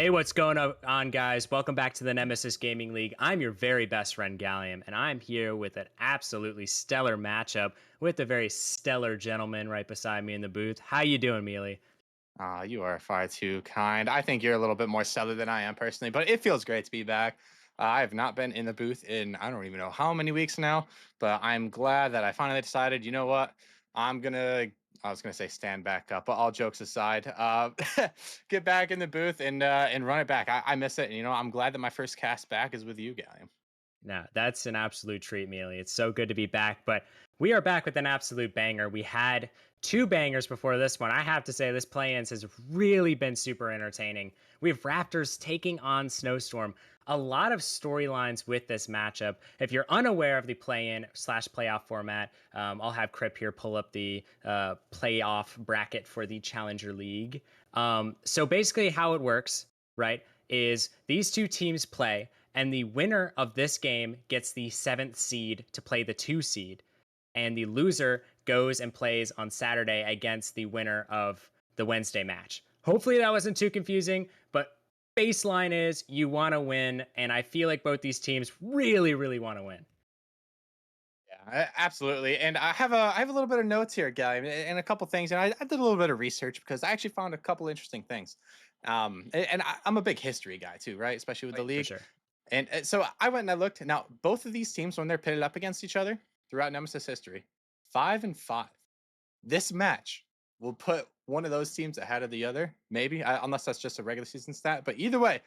Hey, what's going on, guys? Welcome back to the Nemesis Gaming League. I'm your very best friend, Gallium, and I'm here with an absolutely stellar matchup with a very stellar gentleman right beside me in the booth. How you doing, Mealy? You are far too kind. I think you're a little bit more stellar than I am personally, but it feels great to be back. I have not been in the booth in I don't even know how many weeks now, but I'm glad that I finally decided, you know what? I'm gonna I was gonna say stand back up, but all jokes aside, get back in the booth and run it back. I miss it, and I'm glad that my first cast back is with you, Gallium. No, that's an absolute treat, Mealy. It's so good to be back, but we are back with an absolute banger. We had two bangers before this one. I have to say, this play-ins has really been super entertaining. We have Raptors taking on Snowstorm. A lot of storylines with this matchup. If you're unaware of the play-in slash playoff format, I'll have Crip here pull up the playoff bracket for the Challenger League. So basically, how it works, right, is these two teams play and the winner of this game gets the seventh seed to play the two seed. And the loser goes and plays on Saturday against the winner of the Wednesday match. Hopefully that wasn't too confusing, but baseline is you want to win. And I feel like both these teams really, really want to win. Yeah, absolutely. And I have a little bit of notes here, guy, and a couple things. And I did a little bit of research because I actually found a couple interesting things. I'm a big history guy too, right? Especially with Oh, the yeah, for league. sure. And so I went and I looked. Now, both of these teams, when they're pitted up against each other throughout Nemesis history, 5-5. This match will put one of those teams ahead of the other, maybe, unless that's just a regular season stat. But either way,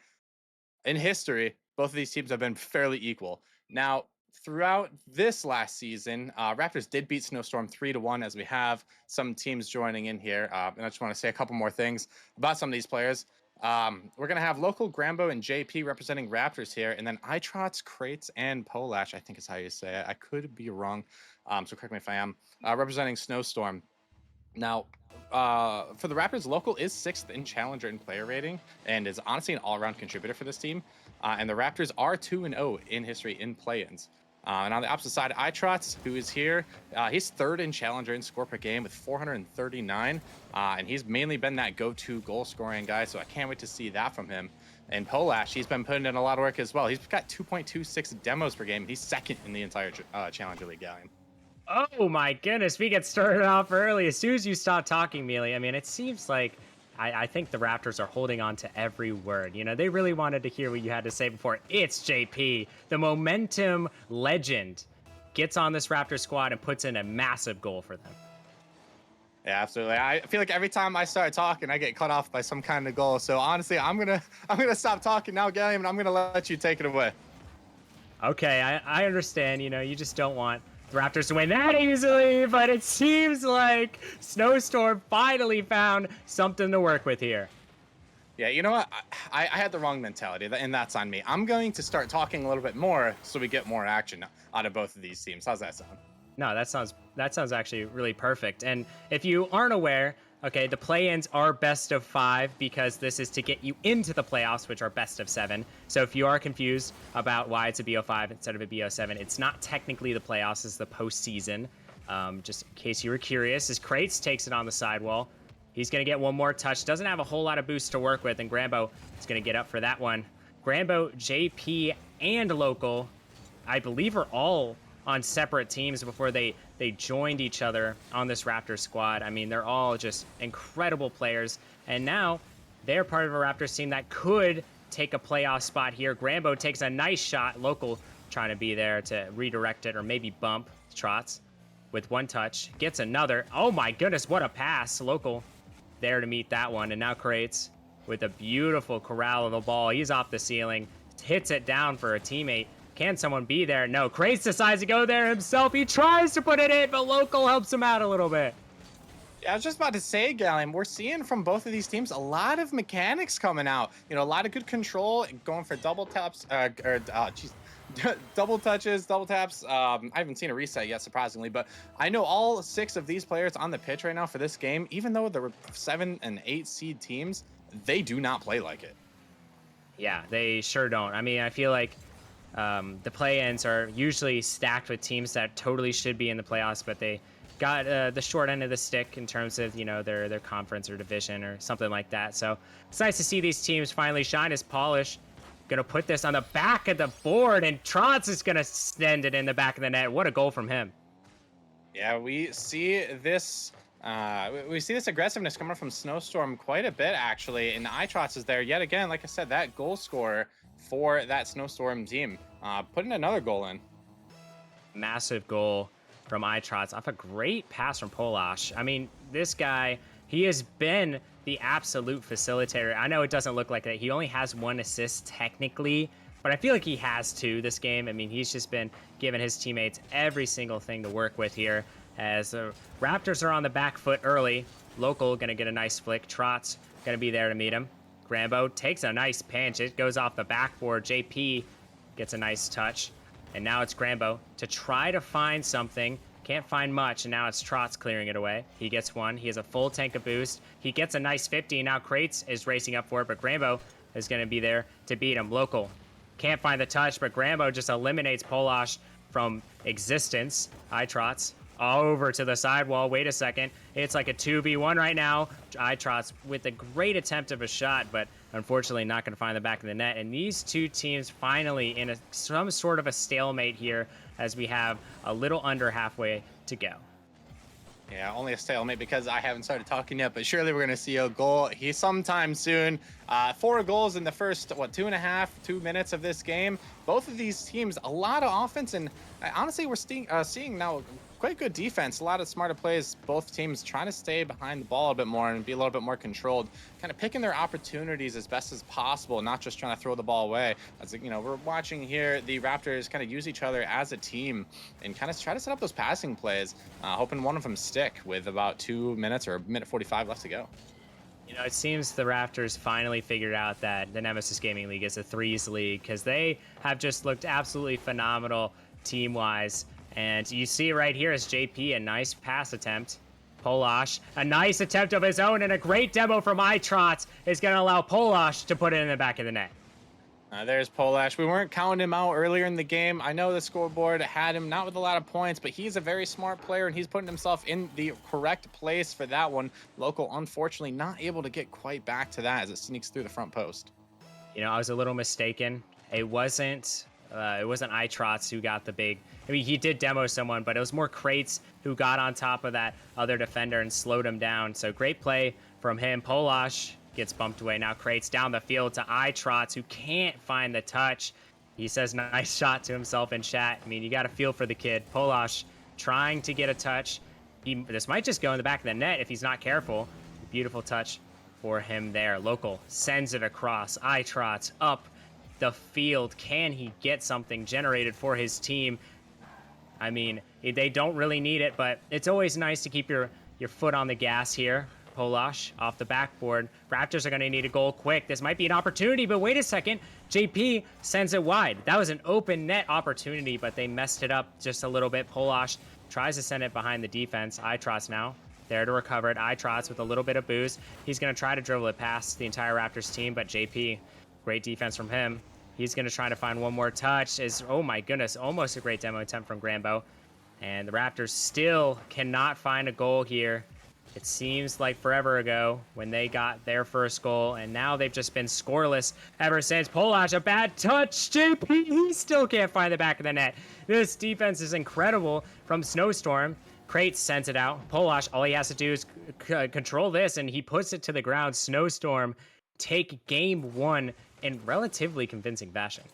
in history, both of these teams have been fairly equal. Now, throughout this last season, Raptors did beat Snowstorm 3-1, as we have some teams joining in here. And I just want to say a couple more things about some of these players. We're going to have local Grambo and JP representing Raptors here, and then Itrots, Crates, and Polash, I think is how you say it. I could be wrong, so correct me if I am, representing Snowstorm. Now, for the Raptors, local is sixth in challenger and player rating, and is honestly an all-around contributor for this team. And the Raptors are 2-0 in history in play-ins. And on the opposite side, Itrots, who is here, he's third in challenger in score per game with 439, and he's mainly been that go-to goal-scoring guy. So I can't wait to see that from him. And Polash, he's been putting in a lot of work as well. He's got 2.26 demos per game. He's second in the entire challenger league game. Oh my goodness, we get started off early. As soon as you stop talking, Mealy, I mean, it seems like I think the Raptors are holding on to every word. You know, they really wanted to hear what you had to say before. It's JP, the momentum legend, gets on this Raptor squad and puts in a massive goal for them. Yeah, absolutely. I feel like every time I start talking, I get cut off by some kind of goal. So honestly, I'm gonna stop talking now, Gallium, and I'm gonna let you take it away. Okay, I understand. You know, you just don't want the Raptors to win that easily, but it seems like Snowstorm finally found something to work with here. Yeah, you know what? I had the wrong mentality, and that's on me. I'm going to start talking a little bit more so we get more action out of both of these teams. How's that sound? No, that sounds actually really perfect. And if you aren't aware, okay, the play-ins are best of 5 because this is to get you into the playoffs, which are best of 7. So if you are confused about why it's a BO5 instead of a BO7, it's not technically the playoffs, it's the postseason. Just in case you were curious, as Krates takes it on the sidewall, he's going to get one more touch. Doesn't have a whole lot of boost to work with, and Grambo is going to get up for that one. Grambo, JP, and Local, I believe, are all on separate teams before they joined each other on this Raptor squad. I mean, they're all just incredible players, and now they're part of a Raptors team that could take a playoff spot here. Grambo takes a nice shot. Local trying to be there to redirect it or maybe bump Trots with one touch. Gets another. Oh my goodness, what a pass. Local there to meet that one, and now Creates with a beautiful corral of the ball. He's off the ceiling, hits it down for a teammate. Can someone be there? No. Krace decides to go there himself. He tries to put it in, but Local helps him out a little bit. Yeah, I was just about to say, Gallium, we're seeing from both of these teams a lot of mechanics coming out. You know, a lot of good control, going for double taps, double touches, double taps. I haven't seen a reset yet, surprisingly, but I know all 6 of these players on the pitch right now for this game, even though they're 7 and 8 seed teams, they do not play like it. Yeah, they sure don't. I mean, I feel like the play-ins are usually stacked with teams that totally should be in the playoffs, but they got the short end of the stick in terms of their conference or division or something like that. So it's nice to see these teams finally shine as Polish. Gonna put this on the back of the board, and Trotz is gonna send it in the back of the net. What a goal from him! Yeah, we see this. We see this aggressiveness coming from Snowstorm quite a bit, actually. And iTrots is there yet again. Like I said, that goal scorer for that Snowstorm team, putting another goal in. Massive goal from iTrots off a great pass from Polash. I mean, this guy, he has been the absolute facilitator. I know it doesn't look like that. He only has one assist technically, but I feel like he has two this game. I mean, he's just been giving his teammates every single thing to work with here. As the Raptors are on the back foot early, Local gonna get a nice flick. Trotz gonna be there to meet him. Grambo takes a nice pinch. It goes off the backboard. JP gets a nice touch. And now it's Grambo to try to find something. Can't find much, and now it's Trotz clearing it away. He gets one. He has a full tank of boost. He gets a nice 50. Now Krates is racing up for it, but Grambo is going to be there to beat him. Local can't find the touch, but Grambo just eliminates Polash from existence. iTrots over to the sidewall. Wait a second. It's like a 2v1 right now. iTrots with a great attempt of a shot, but unfortunately not going to find the back of the net. And these two teams finally in some sort of a stalemate here as we have a little under halfway to go. Yeah, only a stalemate because I haven't started talking yet, but surely we're going to see a goal here sometime soon. 4 goals in the first, 2.5 2 minutes of this game. Both of these teams, a lot of offense, and honestly, we're seeing now quite good defense. A lot of smarter plays. Both teams trying to stay behind the ball a bit more and be a little bit more controlled, kind of picking their opportunities as best as possible, not just trying to throw the ball away. As we're watching here, the Raptors kind of use each other as a team and kind of try to set up those passing plays, hoping one of them stick with about 2 minutes or a minute 45 left to go. It seems the Raptors finally figured out that the Nemesis Gaming League is a threes league because they have just looked absolutely phenomenal team-wise. And you see right here is JP, a nice pass attempt. Polash, a nice attempt of his own, and a great demo from iTrots is going to allow Polash to put it in the back of the net. There's Polash. We weren't counting him out earlier in the game. I know the scoreboard had him not with a lot of points, but he's a very smart player and he's putting himself in the correct place for that one. Local, unfortunately, not able to get quite back to that as it sneaks through the front post. I was a little mistaken. It wasn't iTrots who got the big. I mean, he did demo someone, but it was more Krates who got on top of that other defender and slowed him down. So great play from him. Polash gets bumped away. Now Krates down the field to iTrots, who can't find the touch. He says nice shot to himself in chat. I mean, you got to feel for the kid. Polash trying to get a touch. This might just go in the back of the net if he's not careful. Beautiful touch for him there. Local sends it across. iTrots up the field. Can he get something generated for his team? I mean, they don't really need it, but it's always nice to keep your foot on the gas here. Polash off the backboard. Raptors are going to need a goal quick. This might be an opportunity, but wait a second. JP sends it wide. That was an open net opportunity, but they messed it up just a little bit. Polash tries to send it behind the defense. iTrots now there to recover it. iTrots with a little bit of boost. He's going to try to dribble it past the entire Raptors team, but JP, great defense from him. He's going to try to find one more touch. Oh my goodness, almost a great demo attempt from Grambo. And the Raptors still cannot find a goal here. It seems like forever ago when they got their first goal, and now they've just been scoreless ever since. Polash, a bad touch. JP, he still can't find the back of the net. This defense is incredible from Snowstorm. Krates sends it out. Polash, all he has to do is control this, and he puts it to the ground. Snowstorm take game one in relatively convincing fashion.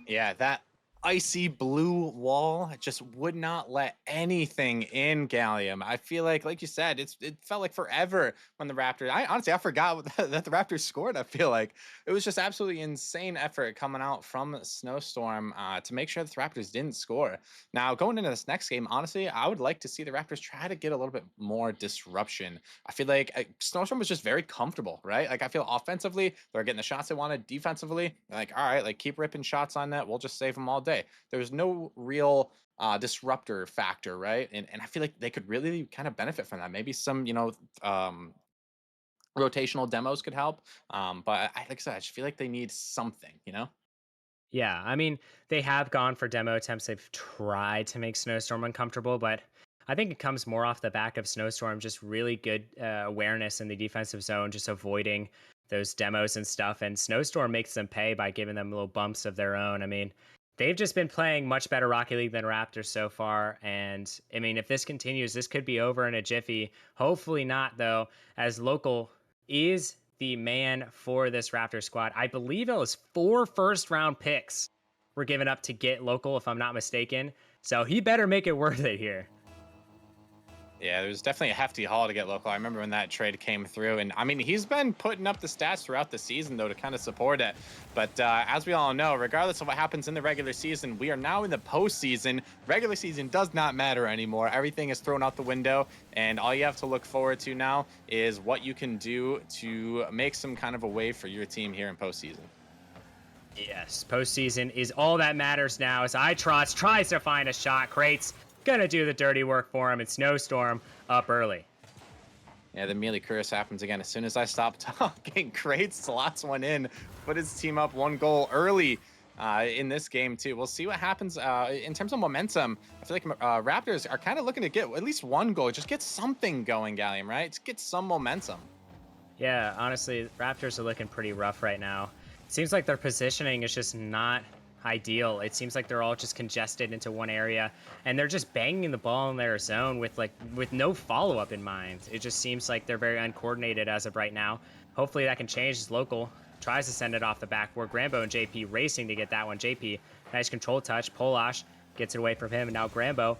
Yeah, that icy blue wall just would not let anything in, Gallium. I feel like you said, it felt like forever when the Raptors. I honestly I forgot that the Raptors scored. I feel like it was just absolutely insane effort coming out from Snowstorm to make sure that the Raptors didn't score. Now going into this next game, honestly, I would like to see the Raptors try to get a little bit more disruption. I feel like Snowstorm was just very comfortable, right? Like I feel offensively they're getting the shots they wanted. Defensively, like all right, like keep ripping shots on net. We'll just save them all day. There's no real disruptor factor, right? And I feel like they could really kind of benefit from that. Maybe some, rotational demos could help. But like I said, I just feel like they need something. Yeah, I mean, they have gone for demo attempts. They've tried to make Snowstorm uncomfortable, but I think it comes more off the back of Snowstorm, just really good awareness in the defensive zone, just avoiding those demos and stuff. And Snowstorm makes them pay by giving them little bumps of their own. I mean, they've just been playing much better Rocket League than Raptors so far. And I mean, if this continues, this could be over in a jiffy. Hopefully not, though, as Local is the man for this Raptor squad. I believe it was 4 first-round picks were given up to get Local, if I'm not mistaken. So he better make it worth it here. Yeah, there's definitely a hefty haul to get Local. I remember when that trade came through, and I mean, he's been putting up the stats throughout the season, though, to kind of support it. But as we all know, regardless of what happens in the regular season, we are now in the postseason. Regular season does not matter anymore. Everything is thrown out the window, and all you have to look forward to now is what you can do to make some kind of a way for your team here in postseason. Yes, postseason is all that matters now as iTrots tries to find a shot. Crates gonna do the dirty work for him, and Snowstorm up early. Yeah, the Melee curse happens again. As soon as I stop talking, Crates slots one in, put his team up 1 goal early in this game, too. We'll see what happens in terms of momentum. I feel like Raptors are kind of looking to get at least 1 goal. Just get something going, Gallium, right? Just get some momentum. Yeah, honestly, Raptors are looking pretty rough right now. It seems like their positioning is just not ideal. It seems like they're all just congested into one area, and they're just banging the ball in their zone with no follow-up in mind. It just seems like they're very uncoordinated as of right now. Hopefully that can change as Local tries to send it off the backboard. Grambo and JP racing to get that one. JP, nice control touch. Polash gets it away from him, and now Grambo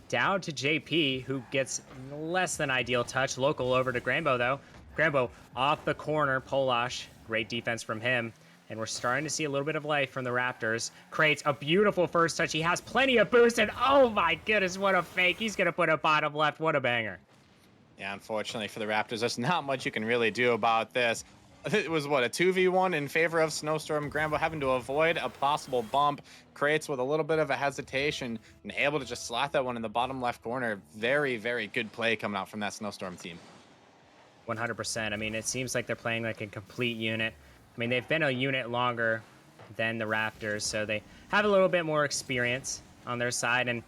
down to JP, who gets less than ideal touch. Local over to Grambo, though. Grambo off the corner. Polash, great defense from him. And we're starting to see a little bit of life from the Raptors. Creates a beautiful first touch. He has plenty of boost, and oh my goodness, what a fake. He's going to put a bottom left. What a banger. Yeah, unfortunately for the Raptors, there's not much you can really do about this. It was, what, a 2v1 in favor of Snowstorm. Grambo having to avoid a possible bump. Creates with a little bit of a hesitation and able to just slot that one in the bottom left corner. Very, very good play coming out from that Snowstorm team. 100%. I mean, it seems like they're playing like a complete unit. I mean, they've been a unit longer than the Raptors, so they have a little bit more experience on their side. And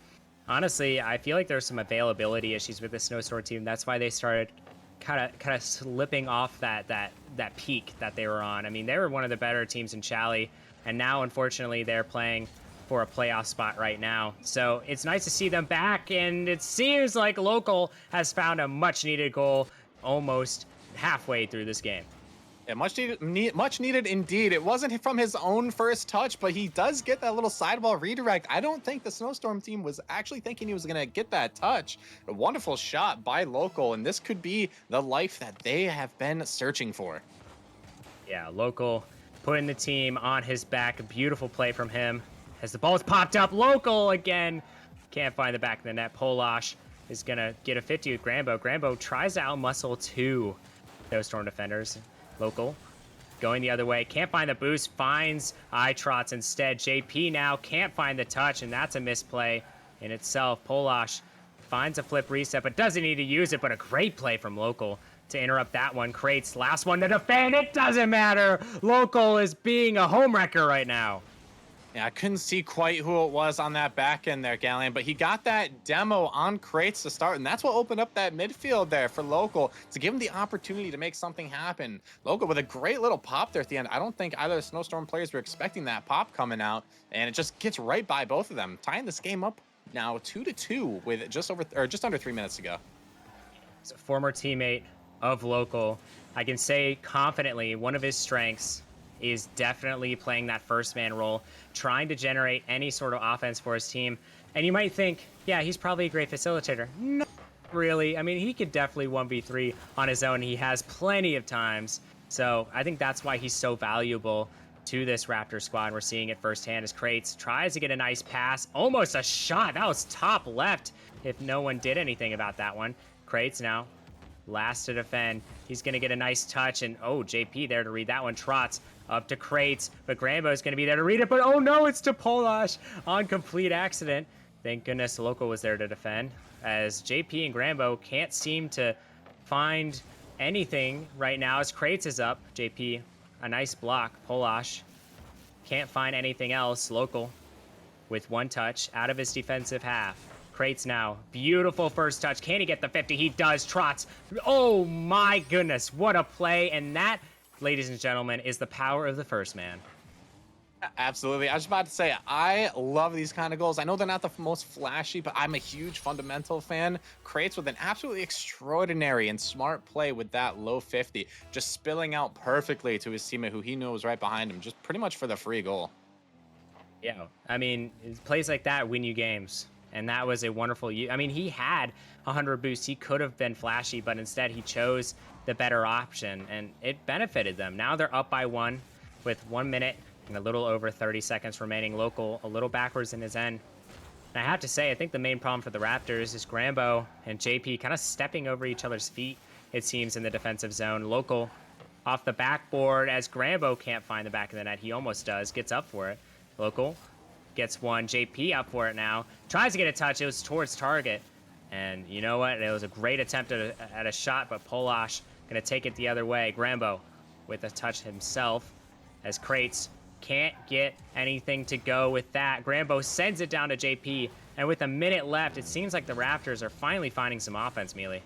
honestly, I feel like there's some availability issues with the Snowstorm team. That's why they started kind of slipping off that peak that they were on. I mean, they were one of the better teams in Chally, and now, unfortunately, they're playing for a playoff spot right now. So it's nice to see them back, and it seems like Local has found a much-needed goal almost halfway through this game. Yeah, much needed indeed. It wasn't from his own first touch, but he does get that little sideball redirect. I don't think the Snowstorm team was actually thinking he was going to get that touch. A wonderful shot by Local, and this could be the life that they have been searching for. Yeah, Local putting the team on his back. A beautiful play from him. As the ball's popped up, Local again. Can't find the back of the net. Polash is going to get a 50 with Grambo. Grambo tries to outmuscle 2 Snowstorm defenders. Local going the other way, can't find the boost, finds iTrots instead. JP now can't find the touch, and that's a misplay in itself. Polash finds a flip reset, but doesn't need to use it, but a great play from Local to interrupt that one. Crates, last one to defend, it doesn't matter. Local is being a home wrecker right now. Yeah, I couldn't see quite who it was on that back end there, Gallion, but he got that demo on Crates to start, and that's what opened up that midfield there for Local to give him the opportunity to make something happen. Local with a great little pop there at the end. I don't think either of the Snowstorm players were expecting that pop coming out, and it just gets right by both of them, tying this game up now 2-2 with just under 3 minutes to go. As a former teammate of Local, I can say confidently one of his strengths is definitely playing that first man role, trying to generate any sort of offense for his team. And you might think, yeah, he's probably a great facilitator. Not really. I mean, he could definitely 1v3 on his own. He has plenty of times. So I think that's why he's so valuable to this Raptor squad. We're seeing it firsthand as Crates tries to get a nice pass. Almost a shot. That was top left if no one did anything about that one. Crates now last to defend. He's going to get a nice touch, and oh, JP there to read that one. Trots up to Crates, but Grambo is going to be there to read it, but oh no, it's to Polash on complete accident. Thank goodness Local was there to defend, as JP and Grambo can't seem to find anything right now as Crates is up. JP, a nice block. Polash can't find anything else. Local with one touch out of his defensive half. Crates now. Beautiful first touch. Can he get the 50? He does. Trots. Oh my goodness. What a play. And that, ladies and gentlemen, is the power of the first man. Absolutely. I was about to say, I love these kind of goals. I know they're not the most flashy, but I'm a huge fundamental fan. Creates with an absolutely extraordinary and smart play with that low 50, just spilling out perfectly to his teammate who he knew was right behind him, just pretty much for the free goal. Yeah. I mean, plays like that win you games. And that was a wonderful. I mean, he had 100 boosts. He could have been flashy, but instead he chose the better option, and it benefited them. Now they're up by 1 with 1 minute and a little over 30 seconds remaining. Local a little backwards in his end. And I have to say, I think the main problem for the Raptors is Grambo and JP kind of stepping over each other's feet, it seems, in the defensive zone. Local off the backboard as Grambo can't find the back of the net. He almost does. Gets up for it. Local gets one. JP up for it now. Tries to get a touch. It was towards target. And you know what? It was a great attempt at a shot, but Polash going to take it the other way. Grambo with a touch himself as Crates can't get anything to go with that. Grambo sends it down to JP, and with a minute left, it seems like the Raptors are finally finding some offense, Mealy.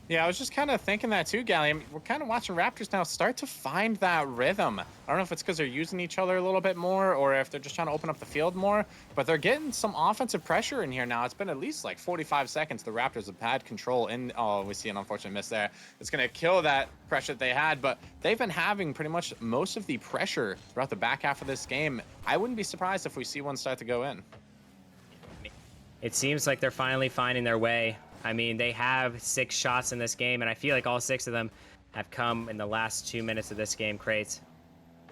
Yeah, I was just kind of thinking that too, Gally. I mean, we're kind of watching Raptors now start to find that rhythm. I don't know if it's because they're using each other a little bit more or if they're just trying to open up the field more, but they're getting some offensive pressure in here now. It's been at least like 45 seconds. The Raptors have had control in. Oh, we see an unfortunate miss there. It's going to kill that pressure that they had, but they've been having pretty much most of the pressure throughout the back half of this game. I wouldn't be surprised if we see one start to go in. It seems like they're finally finding their way. I mean, they have 6 shots in this game, and I feel like all 6 of them have come in the last 2 minutes of this game. Crates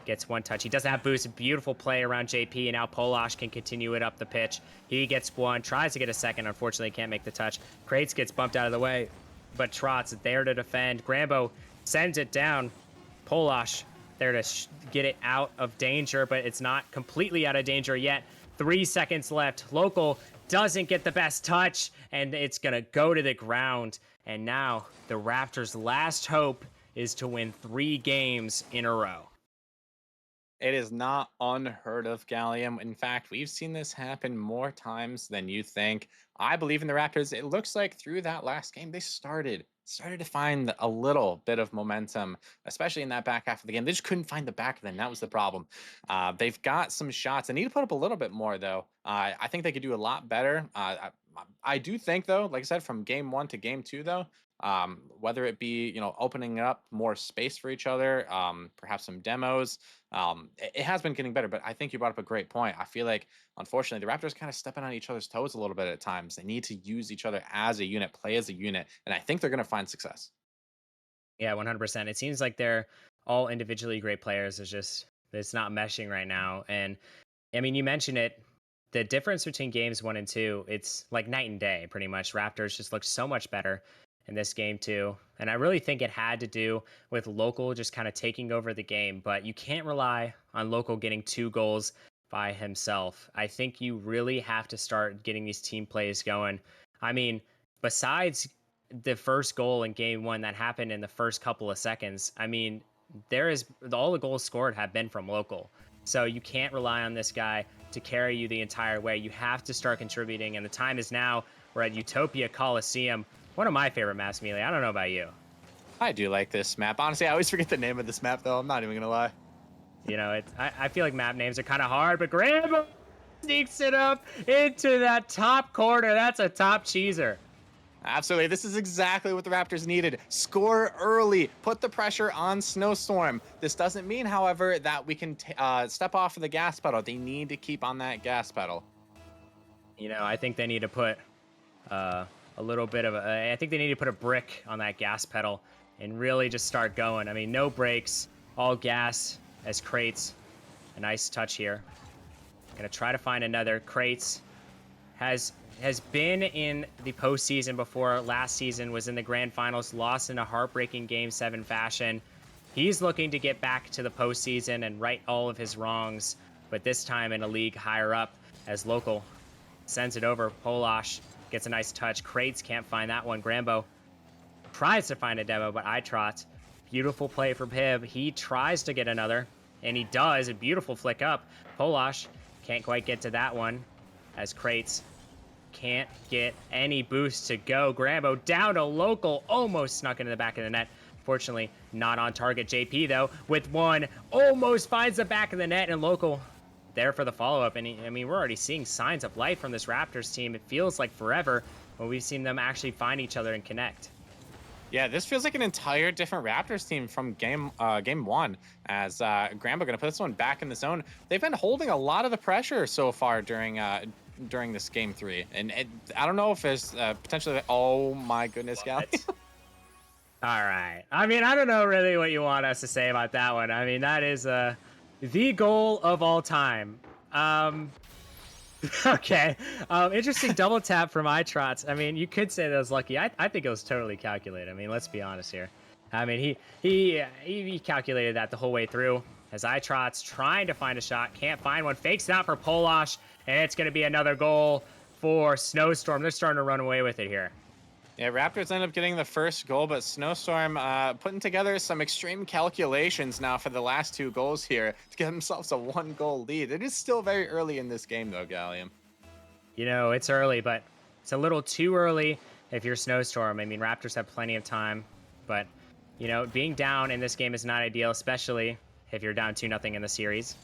gets 1 touch. He doesn't have boost. Beautiful play around JP, and now Polash can continue it up the pitch. He gets 1, tries to get a second. Unfortunately, can't make the touch. Crates gets bumped out of the way, but Trot's there to defend. Grambo sends it down. Polash there to get it out of danger, but it's not completely out of danger yet. 3 seconds left. Local doesn't get the best touch, and it's going to go to the ground. And now the Raptors' last hope is to win 3 games in a row. It is not unheard of, Gallium. In fact, we've seen this happen more times than you think. I believe in the Raptors. It looks like through that last game, they started to find a little bit of momentum, especially in that back half of the game. They just couldn't find the back of them. That was the problem. They've got some shots. They need to put up a little bit more, though. I think they could do a lot better. I do think, though, like I said, from game 1 to game 2, though, whether it be opening up more space for each other, perhaps some demos, it has been getting better. But I think you brought up a great point. I feel like, unfortunately, the Raptors kind of stepping on each other's toes a little bit at times. They need to use each other as a unit, play as a unit, and I think they're going to find success. Yeah, 100%. It seems like they're all individually great players. It's not meshing right now. And I mean, you mentioned it. The difference between games 1 and 2, it's like night and day, pretty much. Raptors just looked so much better in this game too. And I really think it had to do with Local just kind of taking over the game. But you can't rely on Local getting 2 goals by himself. I think you really have to start getting these team plays going. I mean, besides the first goal in game 1 that happened in the first couple of seconds, I mean, all the goals scored have been from Local. So you can't rely on this guy to carry you the entire way. You have to start contributing, and the time is now. We're at Utopia Coliseum. One of my favorite maps, Mealy. I don't know about you. I do like this map. Honestly, I always forget the name of this map, though. I'm not even going to lie. I feel like map names are kind of hard, but Grambo sneaks it up into that top corner. That's a top cheeser. Absolutely. This is exactly what the Raptors needed. Score early. Put the pressure on Snowstorm. This doesn't mean, however, that we can step off of the gas pedal. They need to keep on that gas pedal. I think they need to put a little bit of I think they need to put a brick on that gas pedal and really just start going. I mean, no brakes, all gas as Crates. A nice touch here. Gonna try to find another. Crates has been in the postseason before. Last season was in the grand finals, lost in a heartbreaking Game 7 fashion. He's looking to get back to the postseason and right all of his wrongs, but this time in a league higher up as Local sends it over. Polash gets a nice touch. Crates can't find that one. Grambo tries to find a demo, but iTrot. Beautiful play from him. He tries to get another, and he does. A beautiful flick up. Polash can't quite get to that one as Crates can't get any boost to go. Grambo down to local, almost snuck into the back of the net. Fortunately, not on target. JP, though, with one, almost finds the back of the net, and local there for the follow-up. And I mean, we're already seeing signs of life from this Raptors team. It feels like forever, but we've seen them actually find each other and connect. Yeah, this feels like an entire different Raptors team from game one. As Grambo going to put this one back in the zone. They've been holding a lot of the pressure so far during this game three, and I don't know if there's potentially. Oh my goodness, Gal. All right. I mean, I don't know really what you want us to say about that one. I mean, that is the goal of all time. Okay. Interesting double tap from iTrots. I mean, you could say that was lucky. I think it was totally calculated. I mean, let's be honest here. I mean, he calculated that the whole way through. As iTrots trying to find a shot, can't find one, fakes it out for Polash, and it's going to be another goal for Snowstorm. They're starting to run away with it here. Yeah, Raptors end up getting the first goal, but Snowstorm putting together some extreme calculations now for the last two goals here to get themselves a 1-goal lead. It is still very early in this game, though, Gallium. You know, it's early, but it's a little too early if you're Snowstorm. I mean, Raptors have plenty of time, but, you know, being down in this game is not ideal, especially if you're down 2-0 in the series.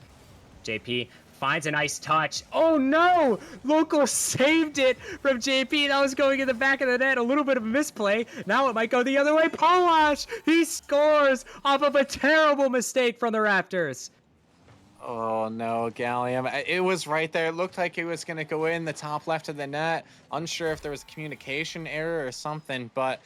JP finds a nice touch. Oh no! Local saved it from JP. That was going in the back of the net. A little bit of a misplay. Now it might go the other way. Polash! He scores off of a terrible mistake from the Raptors. Oh no, Gallium. It was right there. It looked like it was going to go in the top left of the net. Unsure if there was a communication error or something, but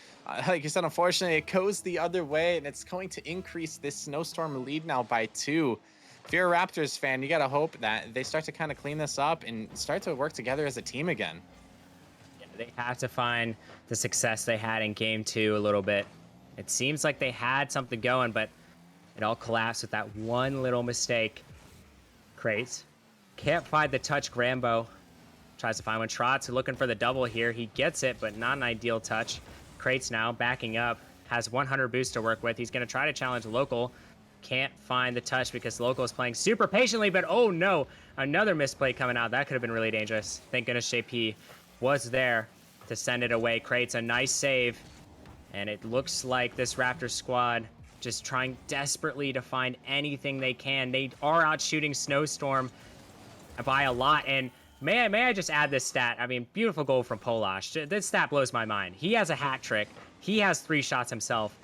like you said, unfortunately, it goes the other way, and it's going to increase this Snowstorm lead now by 2. If you're a Raptors fan, you got to hope that they start to kind of clean this up and start to work together as a team again. Yeah, they have to find the success they had in game 2 a little bit. It seems like they had something going, but it all collapsed with that one little mistake. Crates can't find the touch. Grambo tries to find one. Trotz looking for the double here. He gets it, but not an ideal touch. Crates now backing up, has 100 boost to work with. He's going to try to challenge local. Can't find the touch because local is playing super patiently, but oh no, another misplay coming out. That could have been really dangerous. Thank goodness JP was there to send it away. Crates a nice save, and it looks like this Raptors squad just trying desperately to find anything they can. They are out shooting Snowstorm by a lot, and may I just add this stat? I mean, beautiful goal from Polash. This stat blows my mind. He has a hat trick. He has 3 shots himself.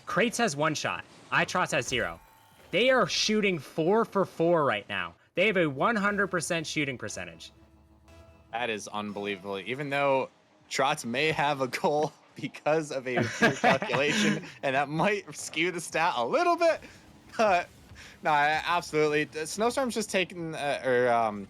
Crates has 1 shot. iTrots has 0. They are shooting 4 for 4 right now. They have a 100% shooting percentage. That is unbelievable. Even though Trotz may have a goal because of a pure calculation, and that might skew the stat a little bit, but no, absolutely. Snowstorm's just taking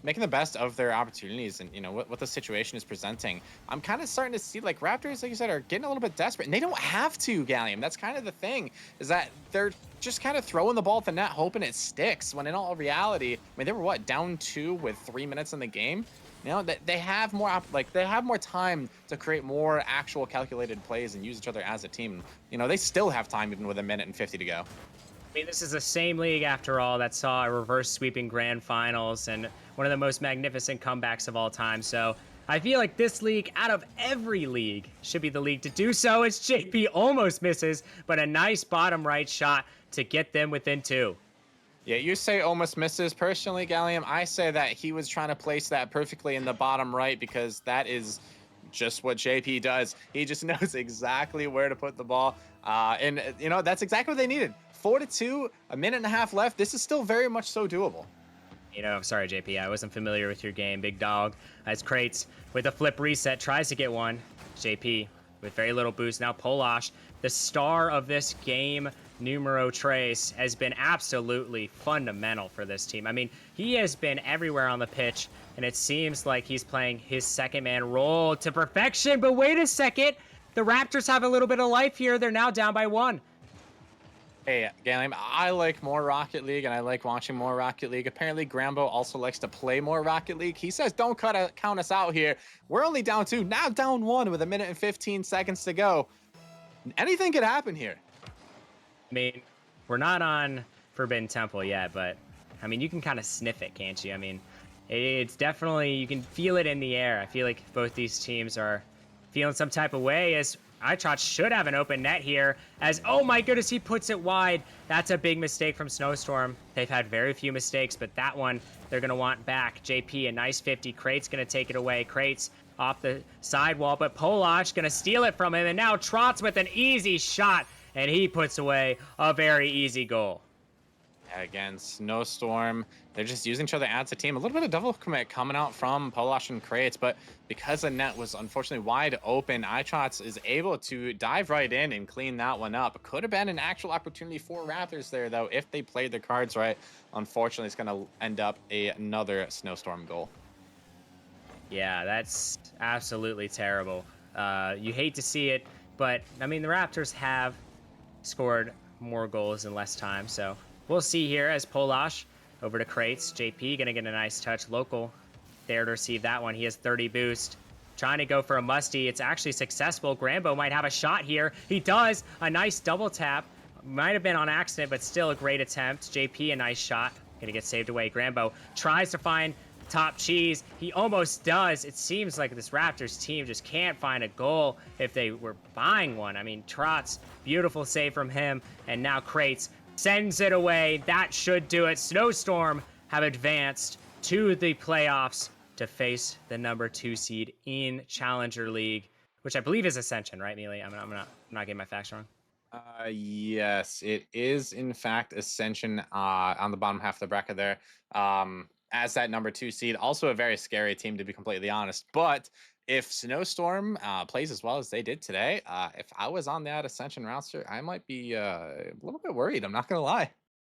making the best of their opportunities, and you know what the situation is presenting. I'm kind of starting to see like Raptors, like you said, are getting a little bit desperate, and they don't have to, Gallium. That's kind of the thing, is that they're just kind of throwing the ball at the net, hoping it sticks. When in all reality, I mean, they were down 2 with 3 minutes in the game. You know, they have more they have more time to create more actual calculated plays and use each other as a team. You know, they still have time even with 1:50 to go. I mean, this is the same league, after all, that saw a reverse sweeping grand finals and one of the most magnificent comebacks of all time. So I feel like this league, out of every league, should be the league to do so. As JP almost misses, but a nice bottom right shot to get them within 2. Yeah, you say almost misses. Personally, Gallium, I say that he was trying to place that perfectly in the bottom right, because that is just what JP does. He just knows exactly where to put the ball. And, you know, that's exactly what they needed. 4-2, 1.5 minutes left. This is still very much so doable. You know, sorry, JP, I wasn't familiar with your game, big dog. As Crates, with a flip reset, tries to get one. JP, with very little boost. Now Polash, the star of this game, numero tres, has been absolutely fundamental for this team. I mean, he has been everywhere on the pitch, and it seems like he's playing his second man role to perfection. But wait a second, the Raptors have a little bit of life here. They're now down by 1. Hey, Gallium, I like more Rocket League, and I like watching more Rocket League. Apparently, Grambo also likes to play more Rocket League. He says, don't count us out here. We're only down 2, now down 1 with 1:15 to go. Anything could happen here. I mean, we're not on Forbidden Temple yet, but I mean, you can kind of sniff it, can't you? I mean, It's definitely, you can feel it in the air. I feel like both these teams are feeling some type of way as iTrot should have an open net here as, oh my goodness, he puts it wide. That's a big mistake from Snowstorm. They've had very few mistakes, but that one they're going to want back. JP, a nice 50. Crate's going to take it away. Crate's off the sidewall, but Polach going to steal it from him. And now Trotz with an easy shot, and he puts away a very easy goal. Again, Snowstorm, they're just using each other as a team. A little bit of double commit coming out from Polash and Crates, but because the net was unfortunately wide open, iTrots is able to dive right in and clean that one up. Could have been an actual opportunity for Raptors there, though, if they played their cards right. Unfortunately, it's going to end up another Snowstorm goal. Yeah, that's absolutely terrible. You hate to see it, but I mean, the Raptors have scored more goals in less time, so we'll see here as Polash over to Crates. JP gonna get a nice touch. Local there to receive that one. He has 30 boost. Trying to go for a musty. It's actually successful. Grambo might have a shot here. He does. A nice double tap. Might have been on accident, but still a great attempt. JP, a nice shot. Gonna get saved away. Grambo tries to find top cheese. He almost does. It seems like this Raptors team just can't find a goal if they were buying one. I mean, Trotz, beautiful save from him. And now Crates sends it away. That should do it. Snowstorm have advanced to the playoffs to face the number 2 seed in Challenger League, which I believe is Ascension, right, Mealy? I'm not getting my facts wrong. Yes, it is in fact Ascension on the bottom half of the bracket there. As that number 2 seed, also a very scary team to be completely honest. But if Snowstorm plays as well as they did today, if I was on that Ascension roster, I might be a little bit worried. I'm not gonna lie.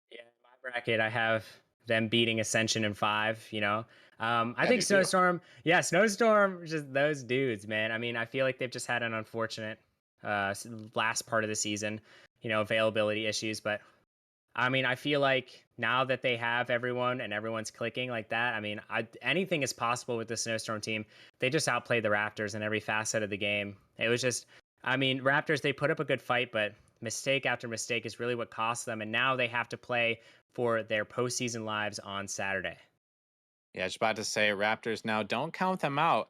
Yeah, in my bracket, I have them beating Ascension in 5, you know. I I think do too. Snowstorm, yeah, Snowstorm, just those dudes, man. I mean, I feel like they've just had an unfortunate last part of the season, you know, availability issues. But I mean, I feel like now that they have everyone and everyone's clicking like that, I mean, anything is possible with the Snowstorm team. They just outplayed the Raptors in every facet of the game. It was just, I mean, Raptors, they put up a good fight, but mistake after mistake is really what cost them. And now they have to play for their postseason lives on Saturday. Yeah, just about to say Raptors now. Don't count them out.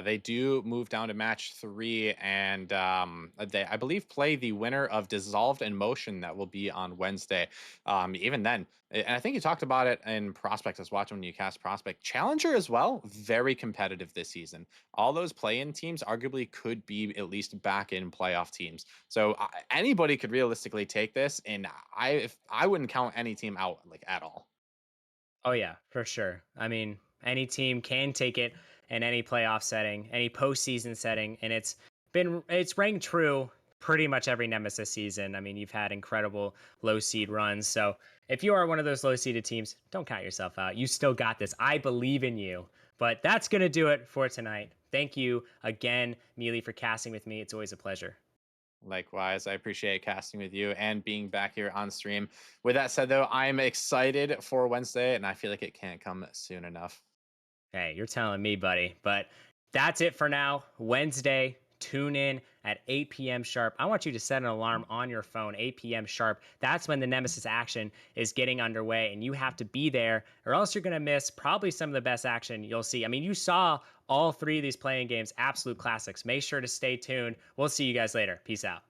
They do move down to match 3, and they, I believe, play the winner of Dissolved in Motion that will be on Wednesday. Even then, and I think you talked about it in Prospect. I was watching when you cast Prospect. Challenger as well, very competitive this season. All those play-in teams arguably could be at least back in playoff teams. So anybody could realistically take this, and I wouldn't count any team out like at all. Oh yeah, for sure. I mean, any team can take it in any playoff setting, any postseason setting, and it's rang true pretty much every Nemesis season. I mean, you've had incredible low seed runs. So if you are one of those low seeded teams, don't count yourself out. You still got this. I believe in you. But that's gonna do it for tonight. Thank you again, Mealy, for casting with me. It's always a pleasure. Likewise, I appreciate casting with you and being back here on stream. With that said, though, I'm excited for Wednesday, and I feel like it can't come soon enough. Hey, you're telling me, buddy. But that's it for now. Wednesday, tune in at 8 p.m. sharp. I want you to set an alarm on your phone, 8 p.m. sharp. That's when the Nemesis action is getting underway, and you have to be there, or else you're going to miss probably some of the best action you'll see. I mean, you saw all 3 of these playing games, absolute classics. Make sure to stay tuned. We'll see you guys later. Peace out.